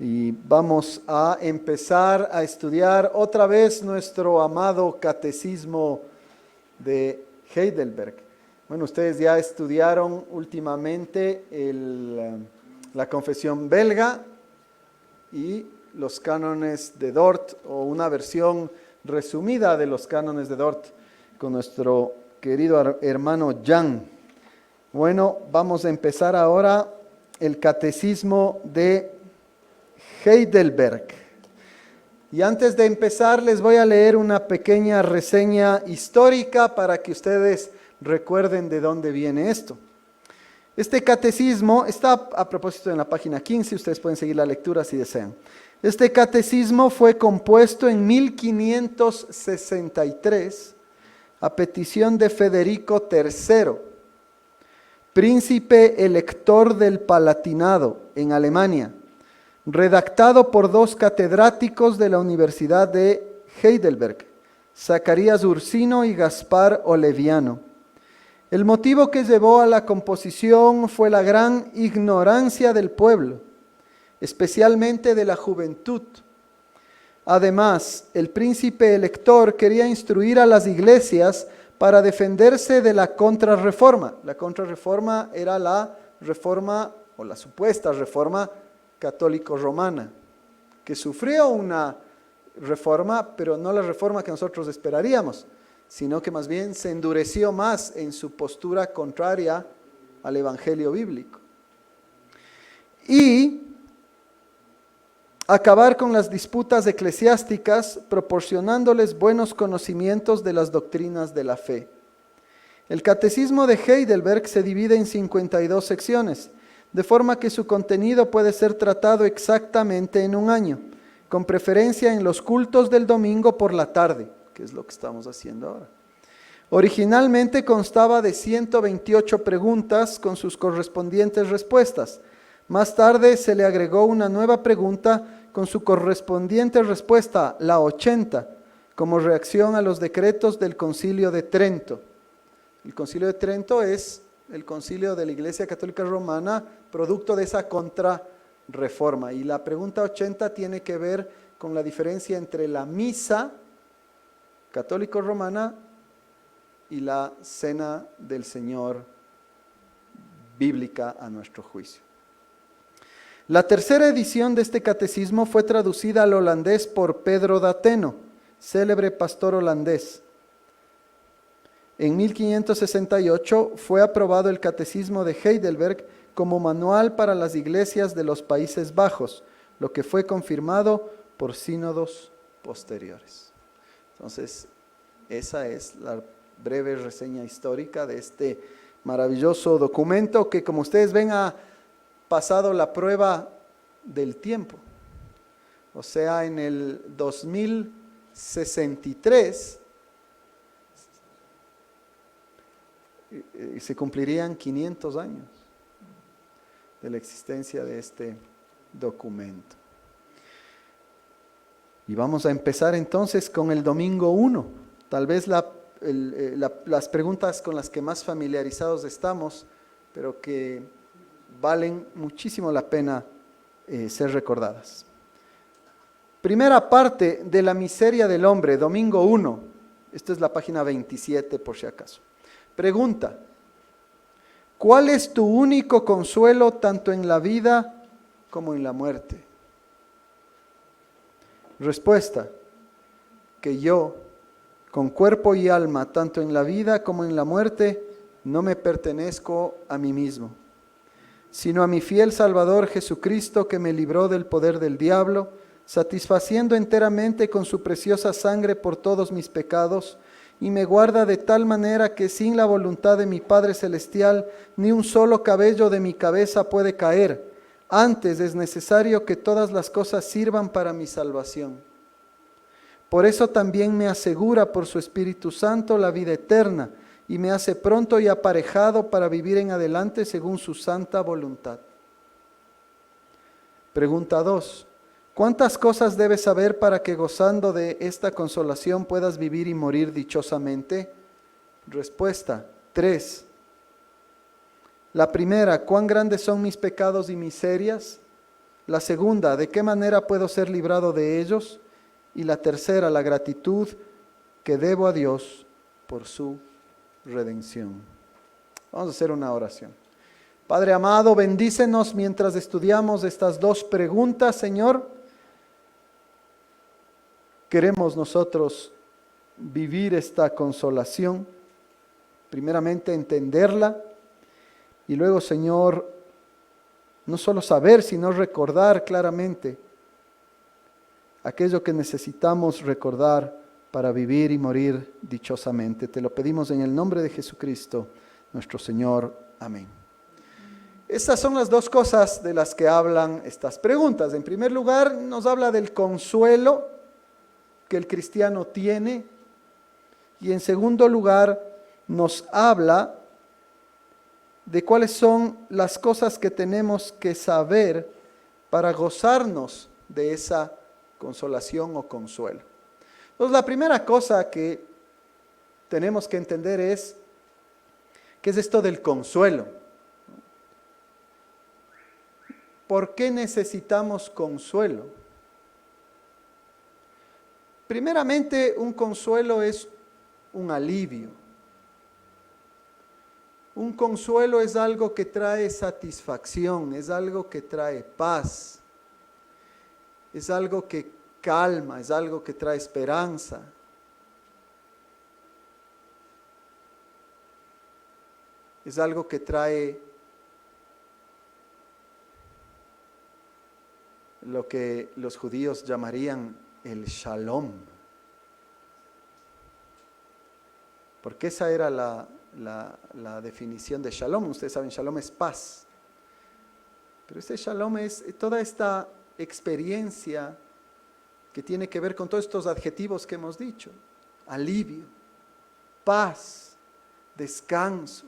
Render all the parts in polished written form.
Y vamos a empezar a estudiar otra vez nuestro amado catecismo de Heidelberg. Bueno, ustedes ya estudiaron últimamente la confesión belga y los cánones de Dort, o una versión resumida de los cánones de Dort, con nuestro querido hermano Jan. Bueno, vamos a empezar ahora el catecismo de Heidelberg. Y antes de empezar les voy a leer una pequeña reseña histórica para que ustedes recuerden de dónde viene esto. Este catecismo está a propósito en la página 15, ustedes pueden seguir la lectura si desean. Este catecismo fue compuesto en 1563 a petición de Federico III, príncipe elector del Palatinado en Alemania, redactado por dos catedráticos de la Universidad de Heidelberg, Zacarías Ursino y Gaspar Oleviano. El motivo que llevó a la composición fue la gran ignorancia del pueblo, especialmente de la juventud. Además, el príncipe elector quería instruir a las iglesias para defenderse de la contrarreforma. La contrarreforma era la reforma o la supuesta reforma católico-romana, que sufrió una reforma, pero no la reforma que nosotros esperaríamos, sino que más bien se endureció más en su postura contraria al evangelio bíblico. Y acabar con las disputas eclesiásticas, proporcionándoles buenos conocimientos de las doctrinas de la fe. El catecismo de Heidelberg se divide en 52 secciones, de forma que su contenido puede ser tratado exactamente en un año, con preferencia en los cultos del domingo por la tarde, que es lo que estamos haciendo ahora. Originalmente constaba de 128 preguntas con sus correspondientes respuestas. Más tarde se le agregó una nueva pregunta con su correspondiente respuesta, la 80, como reacción a los decretos del Concilio de Trento. El Concilio de Trento es el concilio de la Iglesia Católica Romana, producto de esa contrarreforma. Y la pregunta 80 tiene que ver con la diferencia entre la misa católico-romana y la cena del Señor bíblica a nuestro juicio. La tercera edición de este catecismo fue traducida al holandés por Pedro d'Ateno, célebre pastor holandés. En 1568 fue aprobado el Catecismo de Heidelberg como manual para las iglesias de los Países Bajos, lo que fue confirmado por sínodos posteriores. Entonces, esa es la breve reseña histórica de este maravilloso documento que, como ustedes ven, ha pasado la prueba del tiempo. O sea, en el 2063 se cumplirían 500 años de la existencia de este documento. Y vamos a empezar entonces con el domingo 1. Tal vez las preguntas con las que más familiarizados estamos, pero que valen muchísimo la pena ser recordadas. Primera parte de la miseria del hombre, domingo 1. Esta es la página 27 por si acaso. Pregunta: ¿cuál es tu único consuelo tanto en la vida como en la muerte? Respuesta: que yo, con cuerpo y alma, tanto en la vida como en la muerte, no me pertenezco a mí mismo, sino a mi fiel Salvador Jesucristo, que me libró del poder del diablo, satisfaciendo enteramente con su preciosa sangre por todos mis pecados, y me guarda de tal manera que sin la voluntad de mi Padre Celestial, ni un solo cabello de mi cabeza puede caer. Antes es necesario que todas las cosas sirvan para mi salvación. Por eso también me asegura por su Espíritu Santo la vida eterna, y me hace pronto y aparejado para vivir en adelante según su santa voluntad. Pregunta 2. ¿Cuántas cosas debes saber para que gozando de esta consolación puedas vivir y morir dichosamente? Respuesta: 3. La primera: ¿cuán grandes son mis pecados y miserias? La segunda, ¿de qué manera puedo ser librado de ellos? Y la tercera, la gratitud que debo a Dios por su redención. Vamos a hacer una oración. Padre amado, bendícenos mientras estudiamos estas dos preguntas, Señor. Queremos nosotros vivir esta consolación, primeramente entenderla y luego, Señor, no solo saber, sino recordar claramente aquello que necesitamos recordar para vivir y morir dichosamente. Te lo pedimos en el nombre de Jesucristo, nuestro Señor. Amén. Estas son las dos cosas de las que hablan estas preguntas. En primer lugar, nos habla del consuelo que el cristiano tiene, y en segundo lugar nos habla de cuáles son las cosas que tenemos que saber para gozarnos de esa consolación o consuelo. Entonces, la primera cosa que tenemos que entender es, ¿qué es esto del consuelo? ¿Por qué necesitamos consuelo? Primeramente, un consuelo es un alivio. Un consuelo es algo que trae satisfacción, es algo que trae paz, es algo que calma, es algo que trae esperanza. Es algo que trae lo que los judíos llamarían el shalom. Porque esa era la definición de shalom. Ustedes saben, shalom es paz. Pero este shalom es toda esta experiencia que tiene que ver con todos estos adjetivos que hemos dicho. Alivio, paz, descanso,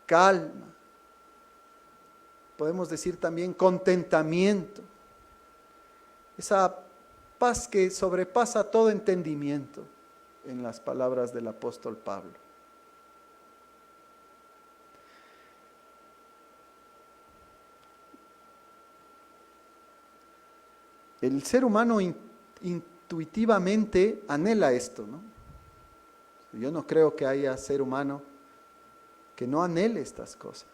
calma. Podemos decir también contentamiento. Esa paz que sobrepasa todo entendimiento, en las palabras del apóstol Pablo. El ser humano intuitivamente anhela esto, ¿no? Yo no creo que haya ser humano que no anhele estas cosas.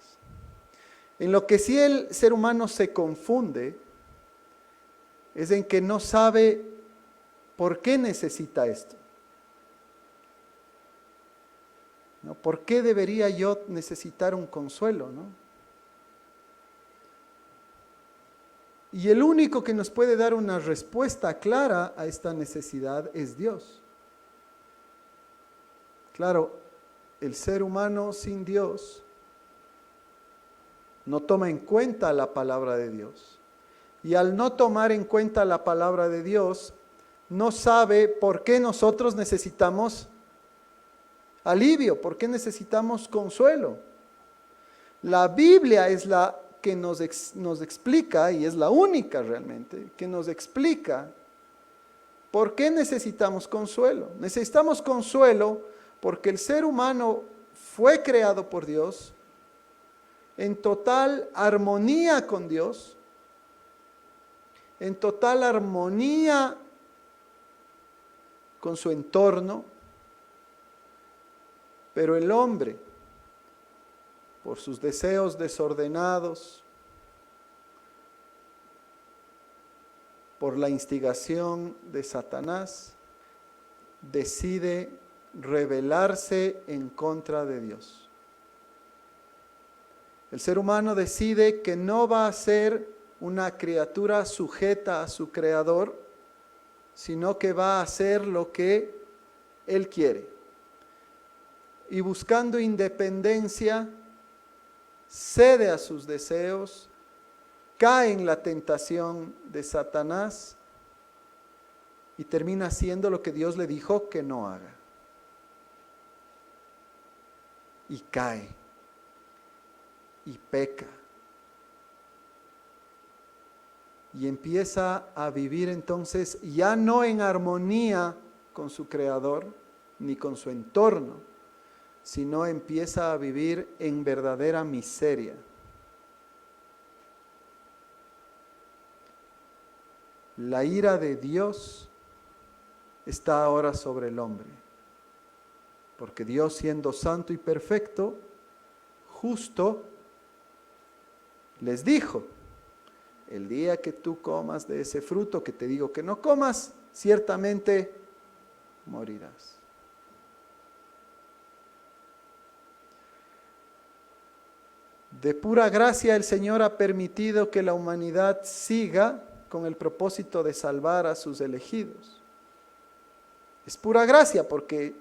En lo que sí el ser humano se confunde es en que no sabe por qué necesita esto. ¿No? ¿Por qué debería yo necesitar un consuelo, no? Y el único que nos puede dar una respuesta clara a esta necesidad es Dios. Claro, el ser humano sin Dios no toma en cuenta la palabra de Dios. Y al no tomar en cuenta la palabra de Dios, no sabe por qué nosotros necesitamos alivio, por qué necesitamos consuelo. La Biblia es la que nos explica, y es la única realmente, que nos explica por qué necesitamos consuelo. Necesitamos consuelo porque el ser humano fue creado por Dios en total armonía con Dios, en total armonía con su entorno, pero el hombre, por sus deseos desordenados, por la instigación de Satanás, decide rebelarse en contra de Dios. El ser humano decide que no va a ser una criatura sujeta a su creador, sino que va a hacer lo que él quiere. Y buscando independencia, cede a sus deseos, cae en la tentación de Satanás y termina haciendo lo que Dios le dijo que no haga. Y cae, y peca, y empieza a vivir entonces ya no en armonía con su creador, ni con su entorno, sino empieza a vivir en verdadera miseria. la ira de Dios está ahora sobre el hombre. Porque Dios, siendo santo y perfecto, justo, les dijo: el día que tú comas de ese fruto que te digo que no comas, ciertamente morirás. De pura gracia el Señor ha permitido que la humanidad siga con el propósito de salvar a sus elegidos. Es pura gracia porque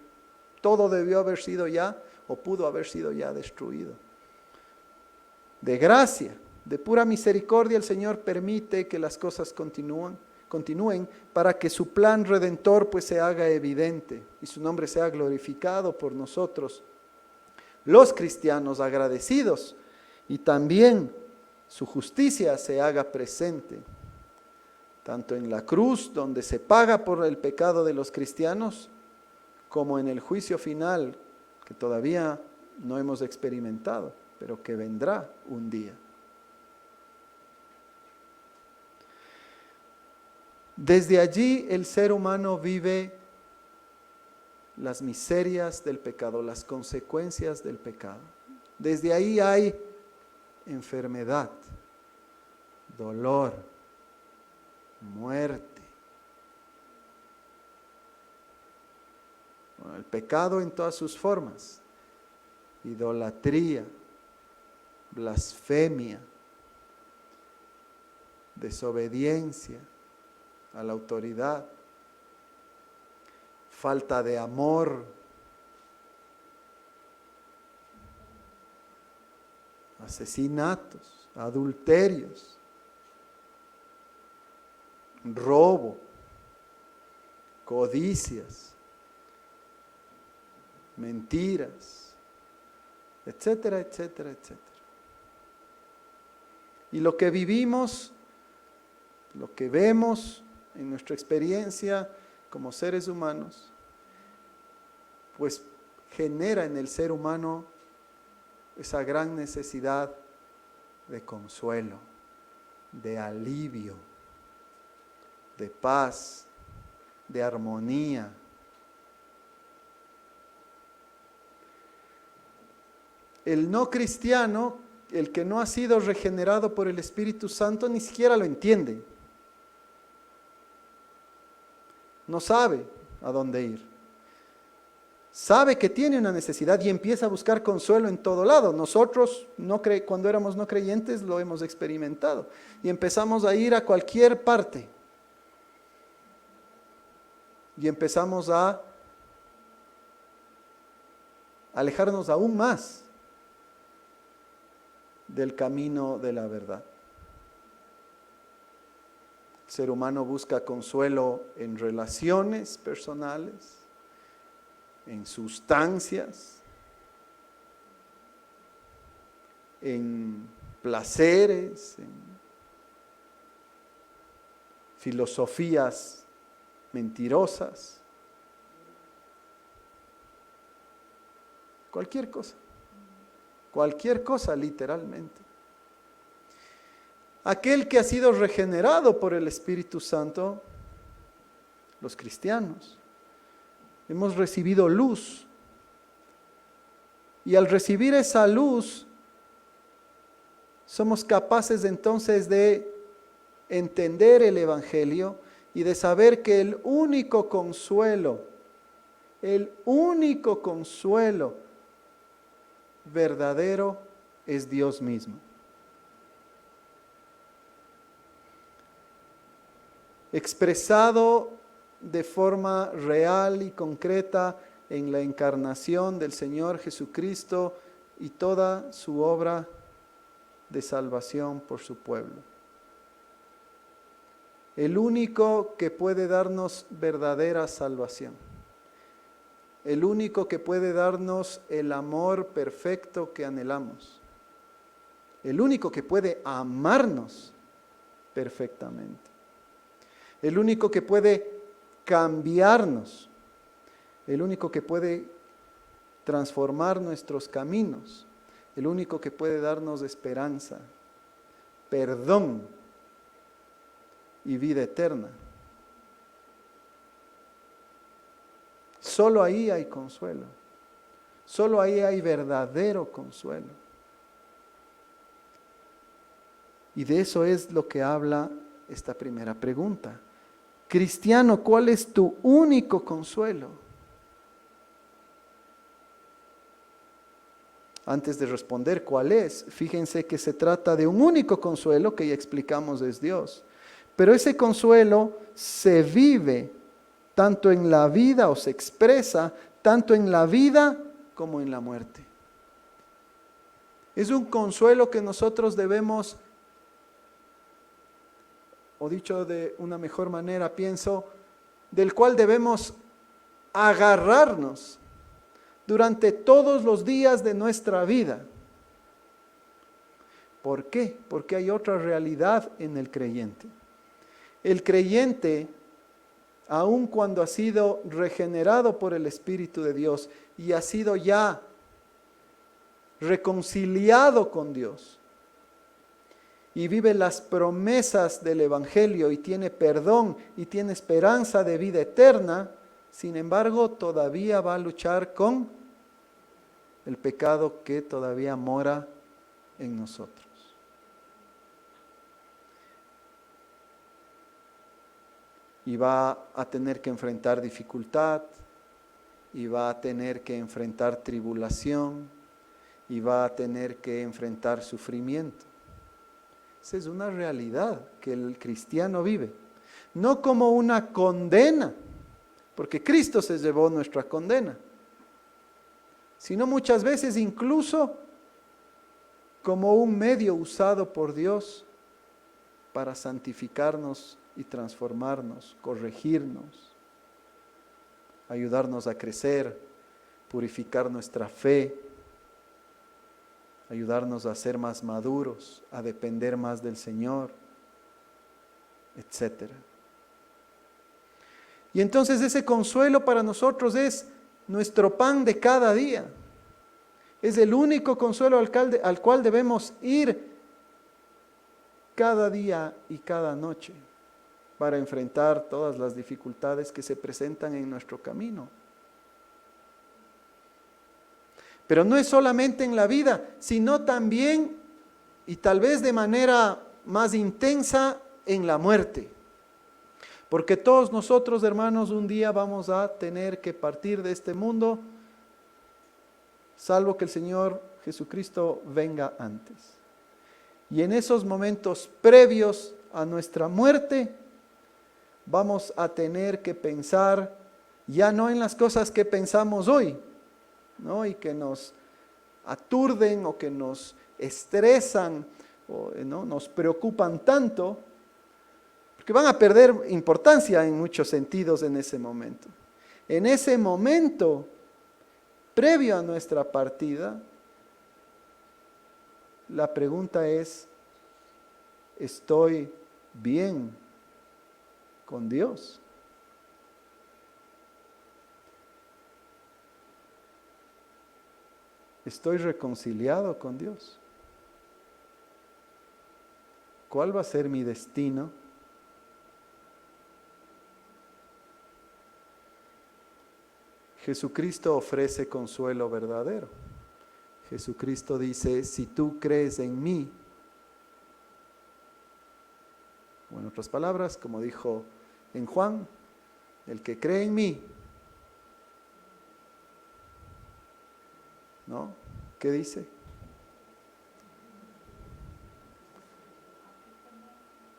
todo debió haber sido ya, o pudo haber sido ya destruido. De gracia, de pura misericordia, el Señor permite que las cosas continúen para que su plan redentor pues se haga evidente y su nombre sea glorificado por nosotros, los cristianos agradecidos, y también su justicia se haga presente, tanto en la cruz, donde se paga por el pecado de los cristianos, como en el juicio final, que todavía no hemos experimentado, pero que vendrá un día. Desde allí el ser humano vive las miserias del pecado, las consecuencias del pecado. Desde ahí hay enfermedad, dolor, muerte. Bueno, el pecado en todas sus formas: idolatría, blasfemia, desobediencia a la autoridad, falta de amor, asesinatos, adulterios, robo, codicias, mentiras, etcétera, etcétera, etcétera. Y lo que vivimos, lo que vemos en nuestra experiencia como seres humanos, pues genera en el ser humano esa gran necesidad de consuelo, de alivio, de paz, de armonía. El no cristiano, el que no ha sido regenerado por el Espíritu Santo, ni siquiera lo entiende. No sabe a dónde ir. Sabe que tiene una necesidad y empieza a buscar consuelo en todo lado. Nosotros, cuando éramos no creyentes, lo hemos experimentado. Y empezamos a ir a cualquier parte. Y empezamos a alejarnos aún más del camino de la verdad. El ser humano busca consuelo en relaciones personales, en sustancias, en placeres, en filosofías mentirosas, cualquier cosa literalmente. Aquel que ha sido regenerado por el Espíritu Santo, los cristianos, hemos recibido luz. Y al recibir esa luz, somos capaces entonces de entender el Evangelio y de saber que el único consuelo verdadero es Dios mismo. Expresado de forma real y concreta en la encarnación del Señor Jesucristo y toda su obra de salvación por su pueblo. El único que puede darnos verdadera salvación. El único que puede darnos el amor perfecto que anhelamos. El único que puede amarnos perfectamente. El único que puede cambiarnos, el único que puede transformar nuestros caminos, el único que puede darnos esperanza, perdón y vida eterna. Solo ahí hay consuelo. Solo ahí hay verdadero consuelo. Y de eso es lo que habla esta primera pregunta. Cristiano, ¿cuál es tu único consuelo? Antes de responder cuál es, fíjense que se trata de un único consuelo que ya explicamos es Dios. Pero ese consuelo se vive tanto en la vida o se expresa tanto en la vida como en la muerte. Es un consuelo que nosotros debemos, o dicho de una mejor manera, pienso, del cual debemos agarrarnos durante todos los días de nuestra vida. ¿Por qué? Porque hay otra realidad en el creyente. El creyente, aun cuando ha sido regenerado por el Espíritu de Dios y ha sido ya reconciliado con Dios y vive las promesas del Evangelio y tiene perdón y tiene esperanza de vida eterna, sin embargo todavía va a luchar con el pecado que todavía mora en nosotros. Y va a tener que enfrentar dificultad, y va a tener que enfrentar tribulación, y va a tener que enfrentar sufrimiento. Esa es una realidad que el cristiano vive. No como una condena, porque Cristo se llevó nuestra condena, sino muchas veces incluso como un medio usado por Dios para santificarnos y transformarnos, corregirnos, ayudarnos a crecer, purificar nuestra fe, ayudarnos a ser más maduros, a depender más del Señor, etc. Y entonces ese consuelo para nosotros es nuestro pan de cada día. Es el único consuelo al cual debemos ir cada día y cada noche para enfrentar todas las dificultades que se presentan en nuestro camino. Pero no es solamente en la vida, sino también, y tal vez de manera más intensa, en la muerte. Porque todos nosotros, hermanos, un día vamos a tener que partir de este mundo, salvo que el Señor Jesucristo venga antes. Y en esos momentos previos a nuestra muerte, vamos a tener que pensar ya no en las cosas que pensamos hoy, ¿no? Y que nos aturden o que nos estresan o ¿no? nos preocupan tanto, porque van a perder importancia en muchos sentidos en ese momento. En ese momento, previo a nuestra partida, la pregunta es, ¿estoy bien con Dios? ¿Estoy reconciliado con Dios? ¿Cuál va a ser mi destino? Jesucristo ofrece consuelo verdadero. Jesucristo dice, si tú crees en mí, o en otras palabras, como dijo en Juan, el que cree en mí, ¿no? ¿Qué dice?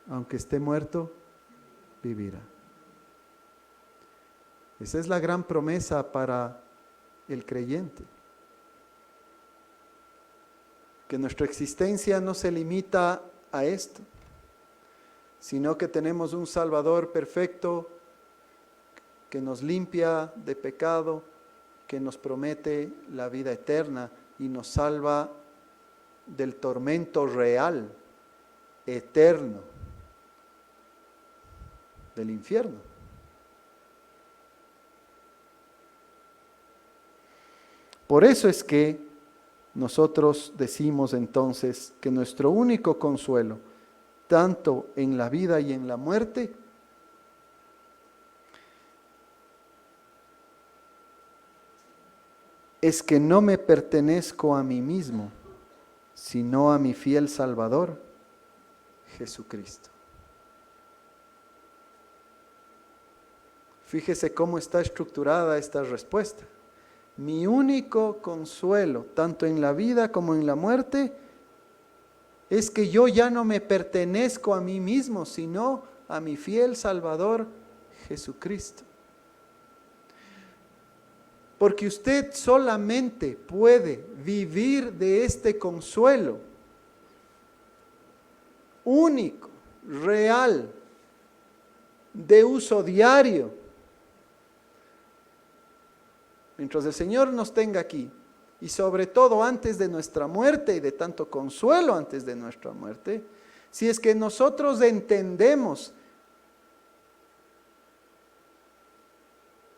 Aunque esté muerto, vivirá. Esa es la gran promesa para el creyente. Que nuestra existencia no se limita a esto, sino que tenemos un Salvador perfecto que nos limpia de pecado, que nos promete la vida eterna y nos salva del tormento real, eterno, del infierno. Por eso es que nosotros decimos entonces que nuestro único consuelo tanto en la vida y en la muerte, es que no me pertenezco a mí mismo, sino a mi fiel Salvador, Jesucristo. Fíjese cómo está estructurada esta respuesta. Mi único consuelo, tanto en la vida como en la muerte, es que yo ya no me pertenezco a mí mismo, sino a mi fiel Salvador, Jesucristo. Porque usted solamente puede vivir de este consuelo único, real, de uso diario, mientras el Señor nos tenga aquí, y sobre todo antes de nuestra muerte y de tanto consuelo antes de nuestra muerte, si es que nosotros entendemos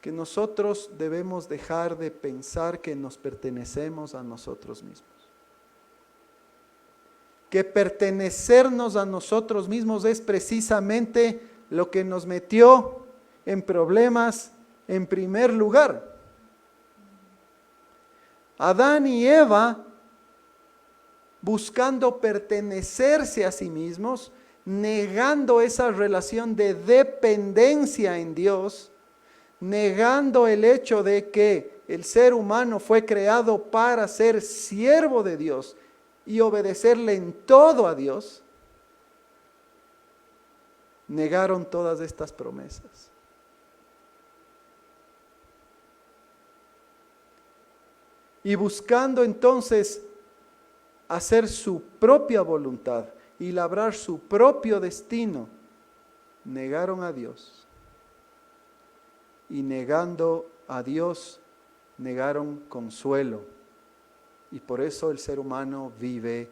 que nosotros debemos dejar de pensar que nos pertenecemos a nosotros mismos. Que pertenecernos a nosotros mismos es precisamente lo que nos metió en problemas en primer lugar. Adán y Eva, buscando pertenecerse a sí mismos, negando esa relación de dependencia en Dios, negando el hecho de que el ser humano fue creado para ser siervo de Dios y obedecerle en todo a Dios, negaron todas estas promesas. Y buscando entonces hacer su propia voluntad y labrar su propio destino, negaron a Dios. Y negando a Dios, negaron consuelo. Y por eso el ser humano vive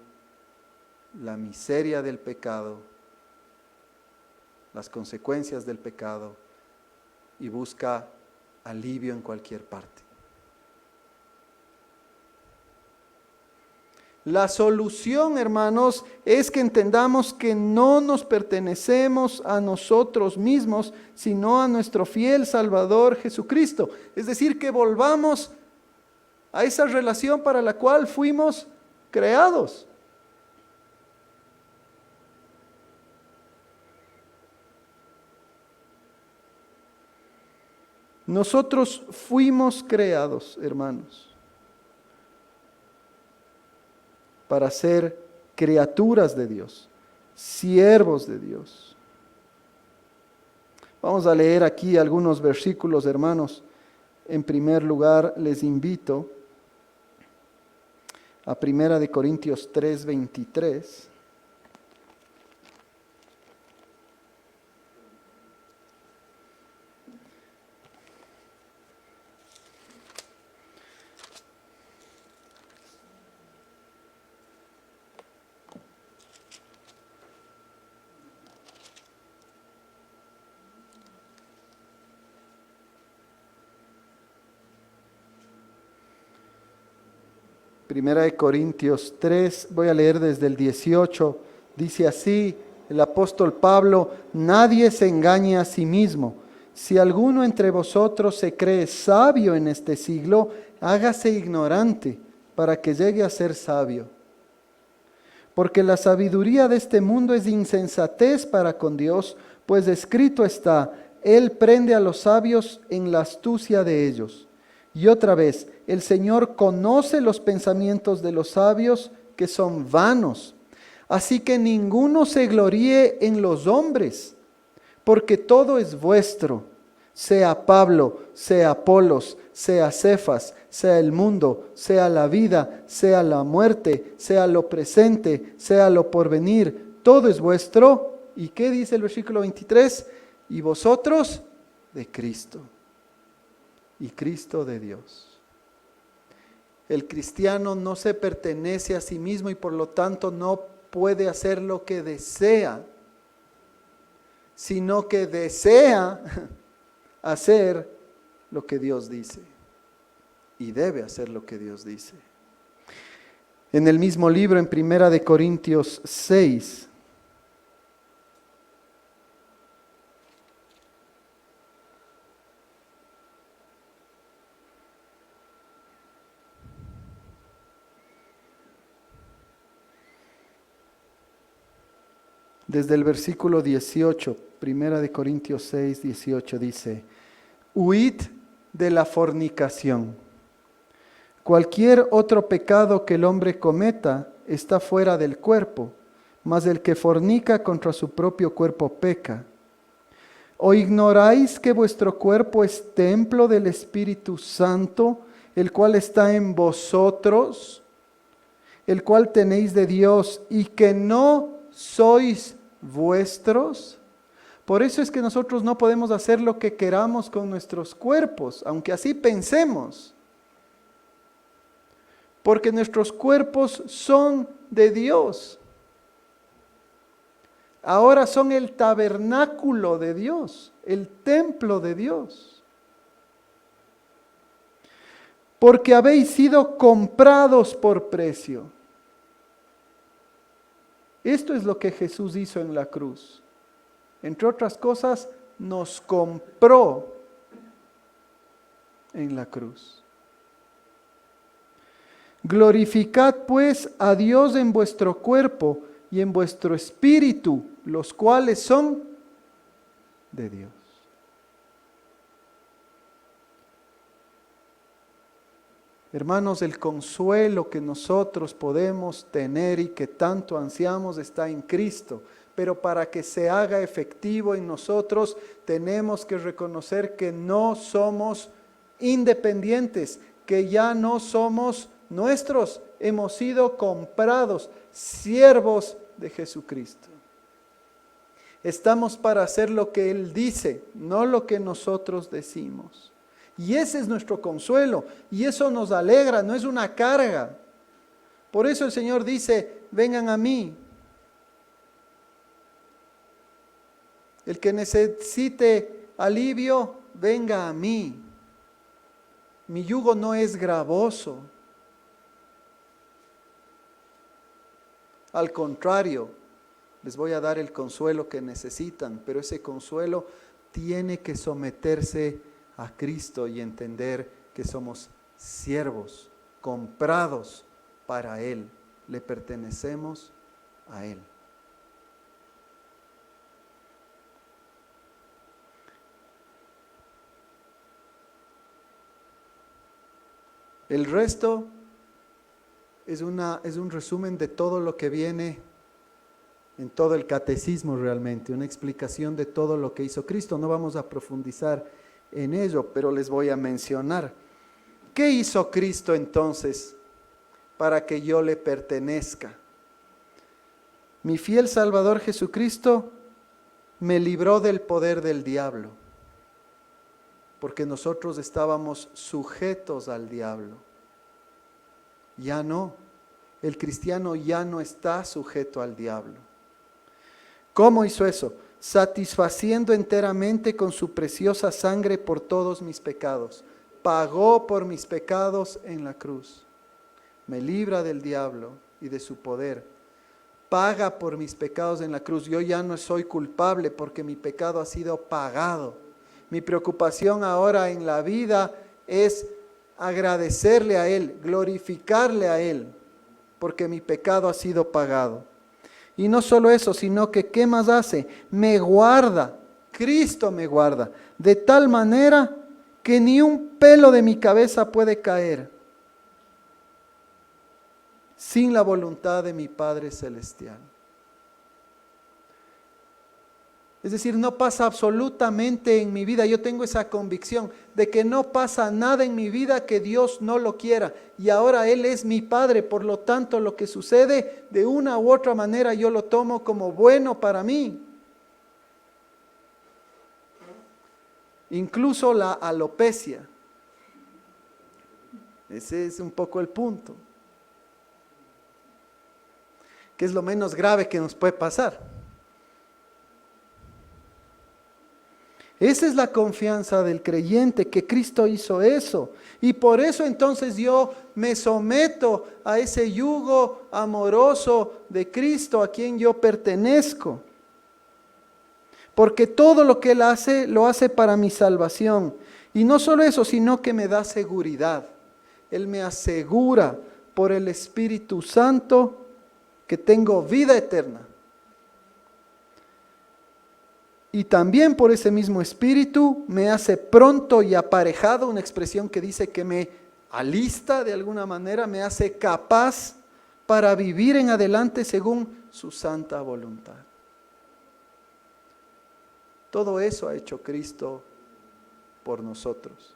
la miseria del pecado, las consecuencias del pecado, y busca alivio en cualquier parte. La solución, hermanos, es que entendamos que no nos pertenecemos a nosotros mismos, sino a nuestro fiel Salvador Jesucristo. Es decir, que volvamos a esa relación para la cual fuimos creados. Nosotros fuimos creados, hermanos, para ser criaturas de Dios, siervos de Dios. Vamos a leer aquí algunos versículos, hermanos. En primer lugar, les invito a 1 Corintios 3:23. Primera de Corintios 3, voy a leer desde el 18, dice así el apóstol Pablo: nadie se engañe a sí mismo. Si alguno entre vosotros se cree sabio en este siglo, hágase ignorante para que llegue a ser sabio. Porque la sabiduría de este mundo es insensatez para con Dios, pues escrito está: Él prende a los sabios en la astucia de ellos. Y otra vez, el Señor conoce los pensamientos de los sabios, que son vanos. Así que ninguno se gloríe en los hombres, porque todo es vuestro, sea Pablo, sea Apolos, sea Cefas, sea el mundo, sea la vida, sea la muerte, sea lo presente, sea lo porvenir, todo es vuestro. ¿Y qué dice el versículo 23? Y vosotros de Cristo, y Cristo de Dios. El cristiano no se pertenece a sí mismo y por lo tanto no puede hacer lo que desea, sino que desea hacer lo que Dios dice y debe hacer lo que Dios dice. En el mismo libro, en 1 Corintios 6, desde el versículo 18, 1 Corintios 6, 18 dice, huid de la fornicación. Cualquier otro pecado que el hombre cometa está fuera del cuerpo, mas el que fornica contra su propio cuerpo peca. ¿O ignoráis que vuestro cuerpo es templo del Espíritu Santo, el cual está en vosotros, el cual tenéis de Dios, y que no sois vuestros? Por eso es que nosotros no podemos hacer lo que queramos con nuestros cuerpos, aunque así pensemos. Porque nuestros cuerpos son de Dios. Ahora son el tabernáculo de Dios, el templo de Dios. Porque habéis sido comprados por precio. Esto es lo que Jesús hizo en la cruz. Entre otras cosas, nos compró en la cruz. Glorificad pues a Dios en vuestro cuerpo y en vuestro espíritu, los cuales son de Dios. Hermanos, el consuelo que nosotros podemos tener y que tanto ansiamos está en Cristo. Pero para que se haga efectivo en nosotros, tenemos que reconocer que no somos independientes, que ya no somos nuestros, hemos sido comprados, siervos de Jesucristo. Estamos para hacer lo que Él dice, no lo que nosotros decimos. Y ese es nuestro consuelo, y eso nos alegra, no es una carga. Por eso el Señor dice, vengan a mí. El que necesite alivio, venga a mí. Mi yugo no es gravoso. Al contrario, les voy a dar el consuelo que necesitan, pero ese consuelo tiene que someterse a Cristo y entender que somos siervos, comprados para Él, le pertenecemos a Él. El resto es un resumen de todo lo que viene en todo el catecismo realmente, una explicación de todo lo que hizo Cristo. No vamos a profundizar en ello, pero les voy a mencionar. ¿Qué hizo Cristo entonces para que yo le pertenezca? Mi fiel Salvador Jesucristo me libró del poder del diablo, porque nosotros estábamos sujetos al diablo. Ya no, el cristiano ya no está sujeto al diablo. ¿Cómo hizo eso? Satisfaciendo enteramente con su preciosa sangre por todos mis pecados. Pagó por mis pecados en la cruz. Me libra del diablo y de su poder. Paga por mis pecados en la cruz. Yo ya no soy culpable porque mi pecado ha sido pagado. Mi preocupación ahora en la vida es agradecerle a Él, glorificarle a Él, porque mi pecado ha sido pagado. Y no solo eso, sino que ¿qué más hace? Me guarda, Cristo me guarda, de tal manera que ni un pelo de mi cabeza puede caer sin la voluntad de mi Padre Celestial. Es decir, no pasa absolutamente en mi vida. Yo tengo esa convicción de que no pasa nada en mi vida que Dios no lo quiera. Y ahora Él es mi Padre, por lo tanto lo que sucede de una u otra manera yo lo tomo como bueno para mí. Incluso la alopecia. Ese es un poco el punto. ¿Qué es lo menos grave que nos puede pasar? Esa es la confianza del creyente, que Cristo hizo eso. Y por eso entonces yo me someto a ese yugo amoroso de Cristo, a quien yo pertenezco. Porque todo lo que Él hace, lo hace para mi salvación. Y no solo eso, sino que me da seguridad. Él me asegura por el Espíritu Santo que tengo vida eterna. Y también por ese mismo Espíritu me hace pronto y aparejado, una expresión que dice que me alista de alguna manera, me hace capaz para vivir en adelante según su santa voluntad. Todo eso ha hecho Cristo por nosotros.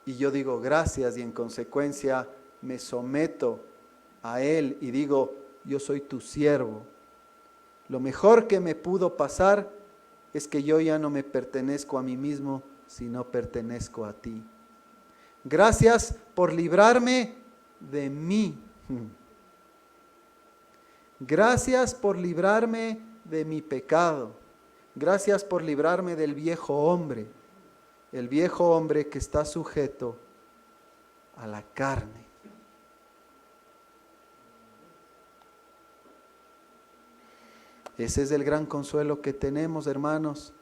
Y yo digo gracias y en consecuencia me someto a Él y digo, yo soy tu siervo. Lo mejor que me pudo pasar es que yo ya no me pertenezco a mí mismo, sino pertenezco a ti. Gracias por librarme de mí. Gracias por librarme de mi pecado. Gracias por librarme del viejo hombre. El viejo hombre que está sujeto a la carne. Ese es el gran consuelo que tenemos, hermanos,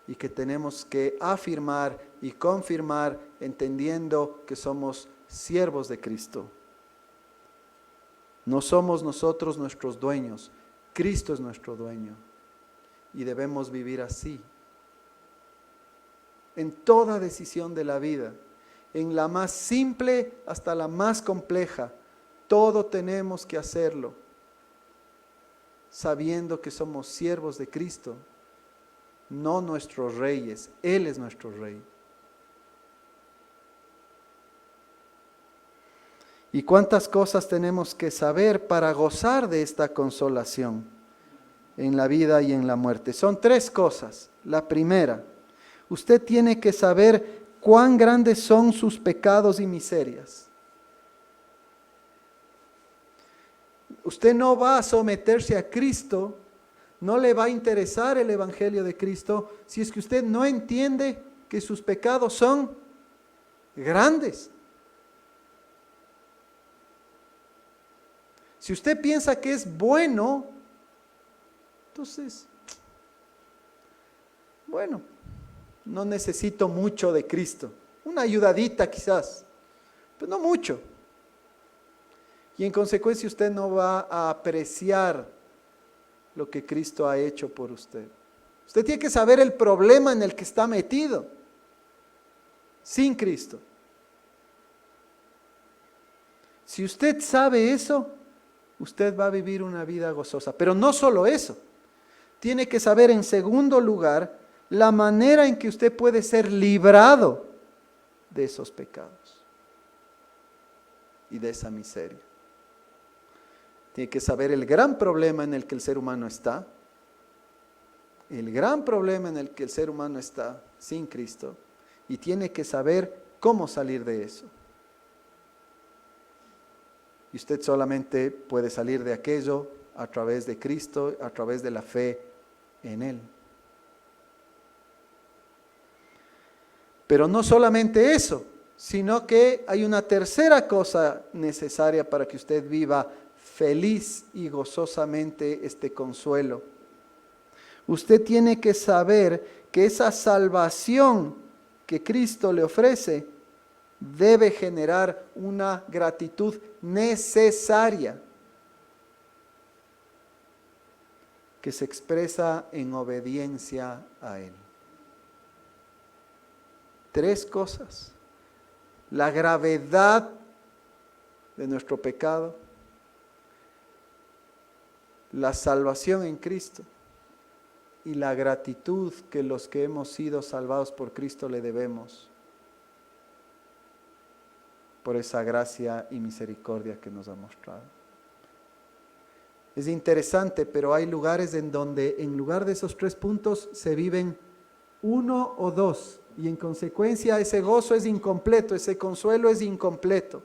y que tenemos que afirmar y confirmar entendiendo que somos siervos de Cristo. No somos nosotros nuestros dueños, Cristo es nuestro dueño y debemos vivir así. En toda decisión de la vida, en la más simple hasta la más compleja, todo tenemos que hacerlo, sabiendo que somos siervos de Cristo, no nuestros reyes, Él es nuestro rey. ¿Y cuántas cosas tenemos que saber para gozar de esta consolación en la vida y en la muerte? Son 3 cosas. La primera, usted tiene que saber cuán grandes son sus pecados y miserias. Usted no va a someterse a Cristo, no le va a interesar el Evangelio de Cristo, si es que usted no entiende que sus pecados son grandes. Si usted piensa que es bueno, entonces, bueno, no necesito mucho de Cristo. Una ayudadita quizás, pero no mucho. Y en consecuencia usted no va a apreciar lo que Cristo ha hecho por usted. Usted tiene que saber el problema en el que está metido, sin Cristo. Si usted sabe eso, usted va a vivir una vida gozosa. Pero no solo eso, tiene que saber en segundo lugar la manera en que usted puede ser librado de esos pecados y de esa miseria. Tiene que saber el gran problema en el que el ser humano está, el gran problema en el que el ser humano está sin Cristo, y tiene que saber cómo salir de eso. Y usted solamente puede salir de aquello a través de Cristo, a través de la fe en Él. Pero no solamente eso, sino que hay una tercera cosa necesaria para que usted viva feliz y gozosamente este consuelo. Usted tiene que saber que esa salvación que Cristo le ofrece debe generar una gratitud necesaria que se expresa en obediencia a Él. 3 cosas: la gravedad de nuestro pecado, la salvación en Cristo y la gratitud que los que hemos sido salvados por Cristo le debemos por esa gracia y misericordia que nos ha mostrado. Es interesante, pero hay lugares en donde en lugar de esos 3 puntos se viven 1 o 2 y en consecuencia ese gozo es incompleto, ese consuelo es incompleto.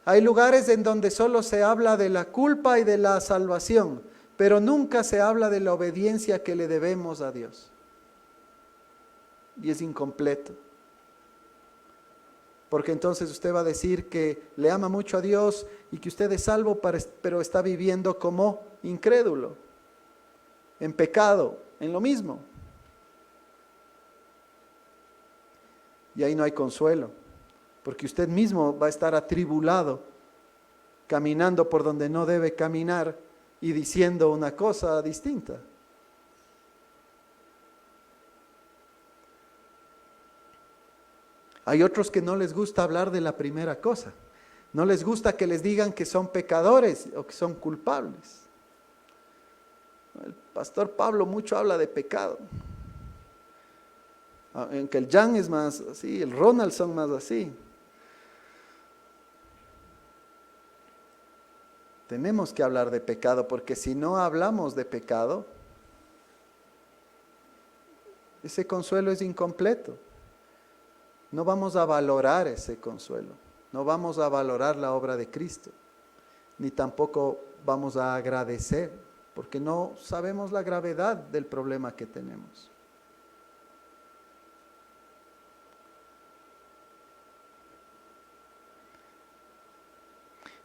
Hay lugares en donde solo se habla de la culpa y de la salvación, pero nunca se habla de la obediencia que le debemos a Dios. Y es incompleto. Porque entonces usted va a decir que le ama mucho a Dios y que usted es salvo, pero está viviendo como incrédulo, en pecado, en lo mismo. Y ahí no hay consuelo, porque usted mismo va a estar atribulado, caminando por donde no debe caminar, y diciendo una cosa distinta. Hay otros que no les gusta hablar de la primera cosa. No les gusta que les digan que son pecadores o que son culpables. El pastor Pablo mucho habla de pecado. Aunque el Jan es más así, el Ronald son más así. Tenemos que hablar de pecado, porque si no hablamos de pecado, ese consuelo es incompleto. No vamos a valorar ese consuelo, no vamos a valorar la obra de Cristo, ni tampoco vamos a agradecer, porque no sabemos la gravedad del problema que tenemos.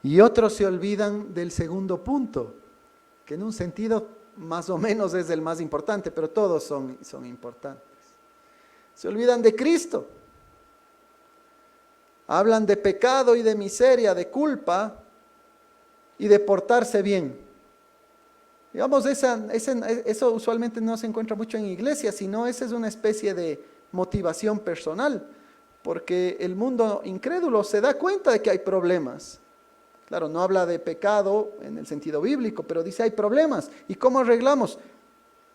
Y otros se olvidan del segundo punto, que en un sentido más o menos es el más importante, pero todos son importantes. Se olvidan de Cristo. Hablan de pecado y de miseria, de culpa y de portarse bien. Digamos, eso usualmente no se encuentra mucho en iglesia, sino esa es una especie de motivación personal, porque el mundo incrédulo se da cuenta de que hay problemas. Claro, no habla de pecado en el sentido bíblico, pero dice hay problemas. ¿Y cómo arreglamos?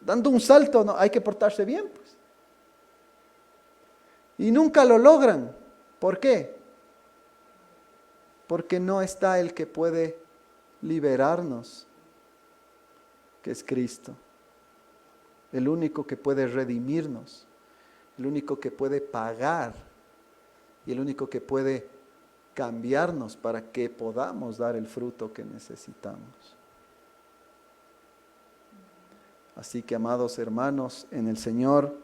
Dando un salto, no, hay que portarse bien, pues. Y nunca lo logran. ¿Por qué? Porque no está el que puede liberarnos, que es Cristo. El único que puede redimirnos, el único que puede pagar y el único que puede cambiarnos para que podamos dar el fruto que necesitamos. Así que, amados hermanos, en el Señor,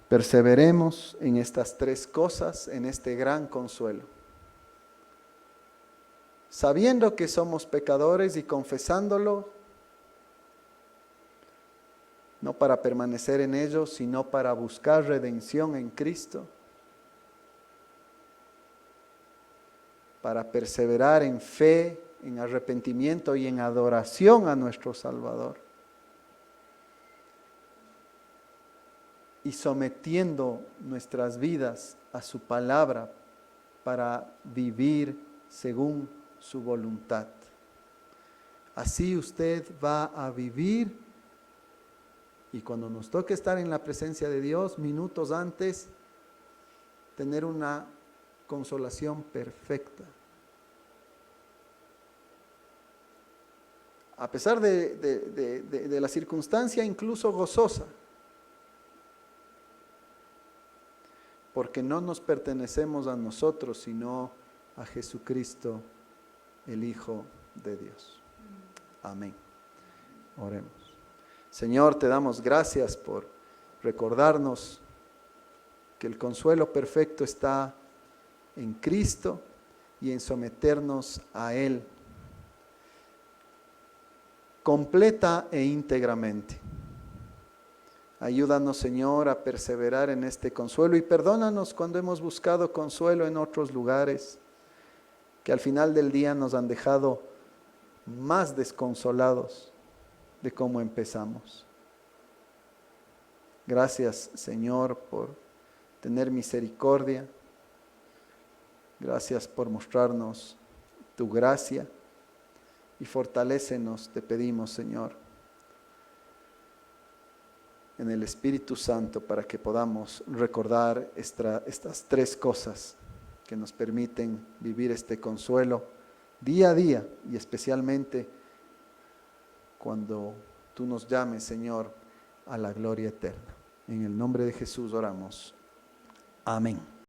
perseveremos en estas tres cosas, en este gran consuelo. Sabiendo que somos pecadores y confesándolo, no para permanecer en ello, sino para buscar redención en Cristo, para perseverar en fe, en arrepentimiento y en adoración a nuestro Salvador. Y sometiendo nuestras vidas a su palabra para vivir según su voluntad. Así usted va a vivir, y cuando nos toque estar en la presencia de Dios, minutos antes, tener una consolación perfecta. A pesar de la circunstancia, incluso gozosa. Porque no nos pertenecemos a nosotros, sino a Jesucristo, el Hijo de Dios. Amén. Oremos. Señor, te damos gracias por recordarnos que el consuelo perfecto está en Cristo y en someternos a Él completa e íntegramente. Ayúdanos, Señor, a perseverar en este consuelo y perdónanos cuando hemos buscado consuelo en otros lugares que al final del día nos han dejado más desconsolados de cómo empezamos. Gracias, Señor, por tener misericordia. Gracias por mostrarnos tu gracia y fortalécenos, te pedimos, Señor, en el Espíritu Santo para que podamos recordar estas tres cosas que nos permiten vivir este consuelo día a día y especialmente cuando tú nos llames, Señor, a la gloria eterna. En el nombre de Jesús oramos. Amén.